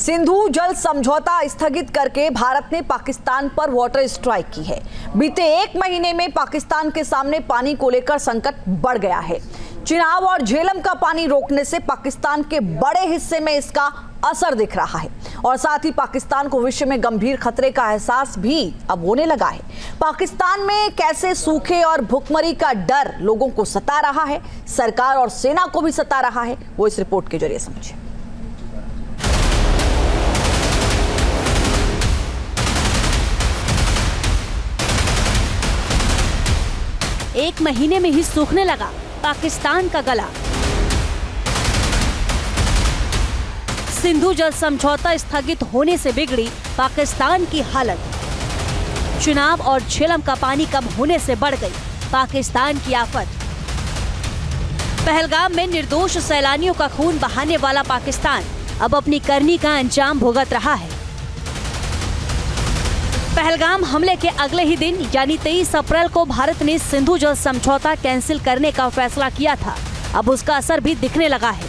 सिंधु जल समझौता स्थगित करके भारत ने पाकिस्तान पर वाटर स्ट्राइक की है। बीते एक महीने में पाकिस्तान के सामने पानी को लेकर संकट बढ़ गया है। चिनाब और झेलम का पानी रोकने से पाकिस्तान के बड़े हिस्से में इसका असर दिख रहा है और साथ ही पाकिस्तान को विश्व में गंभीर खतरे का एहसास भी अब होने लगा है। पाकिस्तान में कैसे सूखे और भुखमरी का डर लोगों को सता रहा है, सरकार और सेना को भी सता रहा है, वो इस रिपोर्ट के जरिए समझे। एक महीने में ही सूखने लगा पाकिस्तान का गला। सिंधु जल समझौता स्थगित होने से बिगड़ी पाकिस्तान की हालत। चिनाब और झेलम का पानी कम होने से बढ़ गई पाकिस्तान की आफत। पहलगाम में निर्दोष सैलानियों का खून बहाने वाला पाकिस्तान अब अपनी करनी का अंजाम भुगत रहा है। पहलगाम हमले के अगले ही दिन यानी 23 अप्रैल को भारत ने सिंधु जल समझौता कैंसिल करने का फैसला किया था। अब उसका असर भी दिखने लगा है।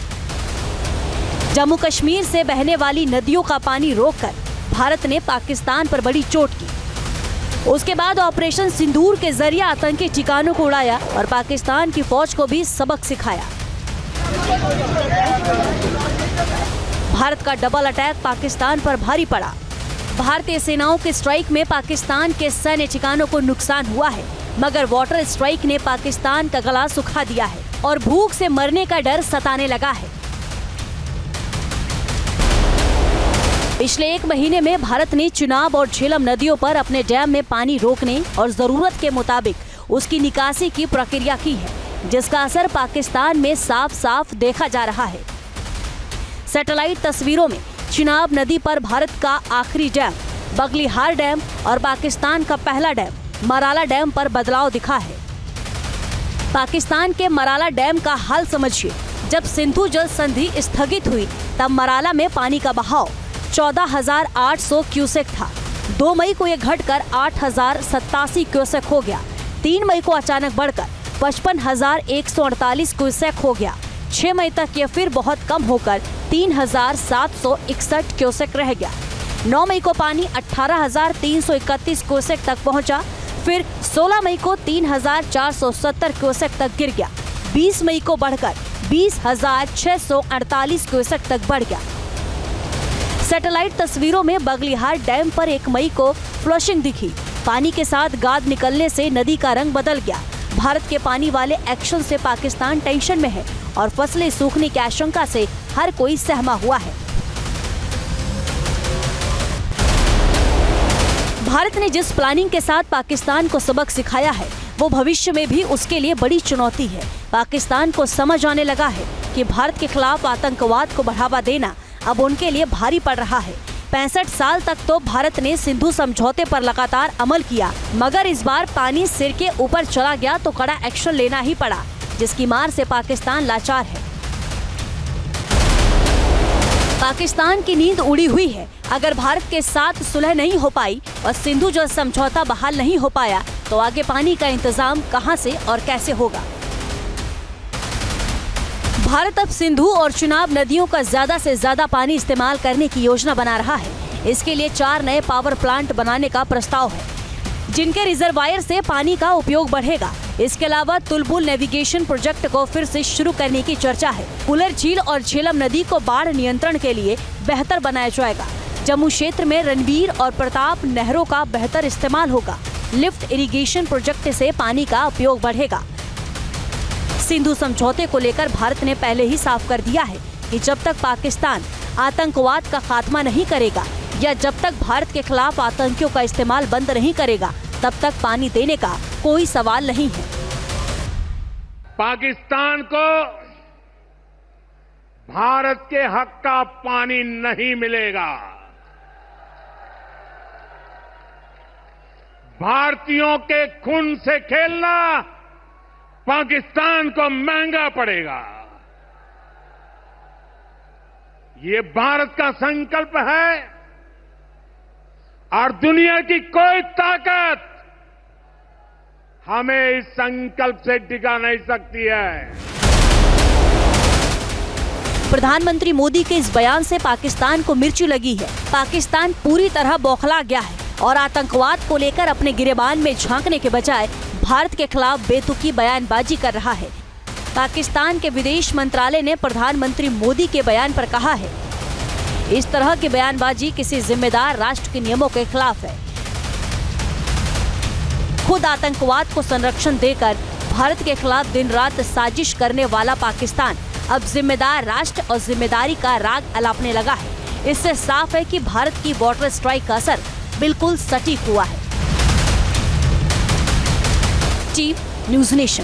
जम्मू कश्मीर से बहने वाली नदियों का पानी रोककर भारत ने पाकिस्तान पर बड़ी चोट की। उसके बाद ऑपरेशन सिंदूर के जरिए आतंकी ठिकानों को उड़ाया और पाकिस्तान की फौज को भी सबक सिखाया। भारत का डबल अटैक पाकिस्तान पर भारी पड़ा। भारतीय सेनाओं के स्ट्राइक में पाकिस्तान के सैन्य ठिकानों को नुकसान हुआ है, मगर वाटर स्ट्राइक ने पाकिस्तान का गला सुखा दिया है और भूख से मरने का डर सताने लगा है। पिछले एक महीने में भारत ने चिनाब और झेलम नदियों पर अपने डैम में पानी रोकने और जरूरत के मुताबिक उसकी निकासी की प्रक्रिया की है, जिसका असर पाकिस्तान में साफ साफ देखा जा रहा है। सैटेलाइट तस्वीरों में चिनाब नदी पर भारत का आखिरी डैम बगलिहार डैम और पाकिस्तान का पहला डैम मराला डैम पर बदलाव दिखा है। पाकिस्तान के मराला डैम का हाल समझिए। जब सिंधु जल संधि स्थगित हुई तब मराला में पानी का बहाव 14,800 क्यूसेक था। 2 मई को यह घटकर 8,087 क्यूसेक हो गया। 3 मई को अचानक बढ़कर 55,148 क्यूसेक हो गया। 6 मई तक यह फिर बहुत कम होकर 3,761 क्यूसेक रह गया। 9 मई को पानी 18,331 क्यूसेक तक पहुंचा। फिर 16 मई को 3,470 क्यूसेक तक गिर गया। 20 मई को बढ़कर 20,648 क्यूसेक तक बढ़ गया। सैटेलाइट तस्वीरों में बगलिहार डैम पर 1 मई को फ्लशिंग दिखी। पानी के साथ गाद निकलने से नदी का रंग बदल गया। भारत के पानी वाले एक्शन से पाकिस्तान टेंशन में है और फसलें सूखने की आशंका से हर कोई सहमा हुआ है। भारत ने जिस प्लानिंग के साथ पाकिस्तान को सबक सिखाया है, वो भविष्य में भी उसके लिए बड़ी चुनौती है। पाकिस्तान को समझ आने लगा है कि भारत के खिलाफ आतंकवाद को बढ़ावा देना अब उनके लिए भारी पड़ रहा है। 65 साल तक तो भारत ने सिंधु समझौते पर लगातार अमल किया, मगर इस बार पानी सिर के ऊपर चला गया तो कड़ा एक्शन लेना ही पड़ा, जिसकी मार से पाकिस्तान लाचार है। पाकिस्तान की नींद उड़ी हुई है। अगर भारत के साथ सुलह नहीं हो पाई और सिंधु जल समझौता बहाल नहीं हो पाया तो आगे पानी का इंतजाम कहां से और कैसे होगा। भारत अब सिंधु और चिनाब नदियों का ज्यादा से ज्यादा पानी इस्तेमाल करने की योजना बना रहा है। इसके लिए 4 नए पावर प्लांट बनाने का प्रस्ताव है, जिनके रिजर्वायर से पानी का उपयोग बढ़ेगा। इसके अलावा तुलबुल नेविगेशन प्रोजेक्ट को फिर से शुरू करने की चर्चा है। पुलर झील और झेलम नदी को बाढ़ नियंत्रण के लिए बेहतर बनाया जाएगा। जम्मू क्षेत्र में रणवीर और प्रताप नहरों का बेहतर इस्तेमाल होगा। लिफ्ट इरिगेशन प्रोजेक्ट से पानी का उपयोग बढ़ेगा। सिंधु समझौते को लेकर भारत ने पहले ही साफ कर दिया है कि जब तक पाकिस्तान आतंकवाद का खात्मा नहीं करेगा या जब तक भारत के खिलाफ आतंकियों का इस्तेमाल बंद नहीं करेगा, तब तक पानी देने का कोई सवाल नहीं है। पाकिस्तान को भारत के हक का पानी नहीं मिलेगा। भारतीयों के खून से खेलना पाकिस्तान को महंगा पड़ेगा। ये भारत का संकल्प है और दुनिया की कोई ताकत हमें इस संकल्प से टिका नहीं सकती है। प्रधानमंत्री मोदी के इस बयान से पाकिस्तान को मिर्ची लगी है। पाकिस्तान पूरी तरह बौखला गया है और आतंकवाद को लेकर अपने गिरेबान में झांकने के बजाय भारत के खिलाफ बेतुकी बयानबाजी कर रहा है। पाकिस्तान के विदेश मंत्रालय ने प्रधानमंत्री मोदी के बयान पर कहा है, इस तरह की बयानबाजी किसी जिम्मेदार राष्ट्र के नियमों के खिलाफ है। खुद आतंकवाद को संरक्षण देकर भारत के खिलाफ दिन रात साजिश करने वाला पाकिस्तान अब जिम्मेदार राष्ट्र और जिम्मेदारी का राग अलापने लगा है। इससे साफ है कि भारत की वाटर स्ट्राइक का असर बिल्कुल सटीक हुआ है। Team news nation.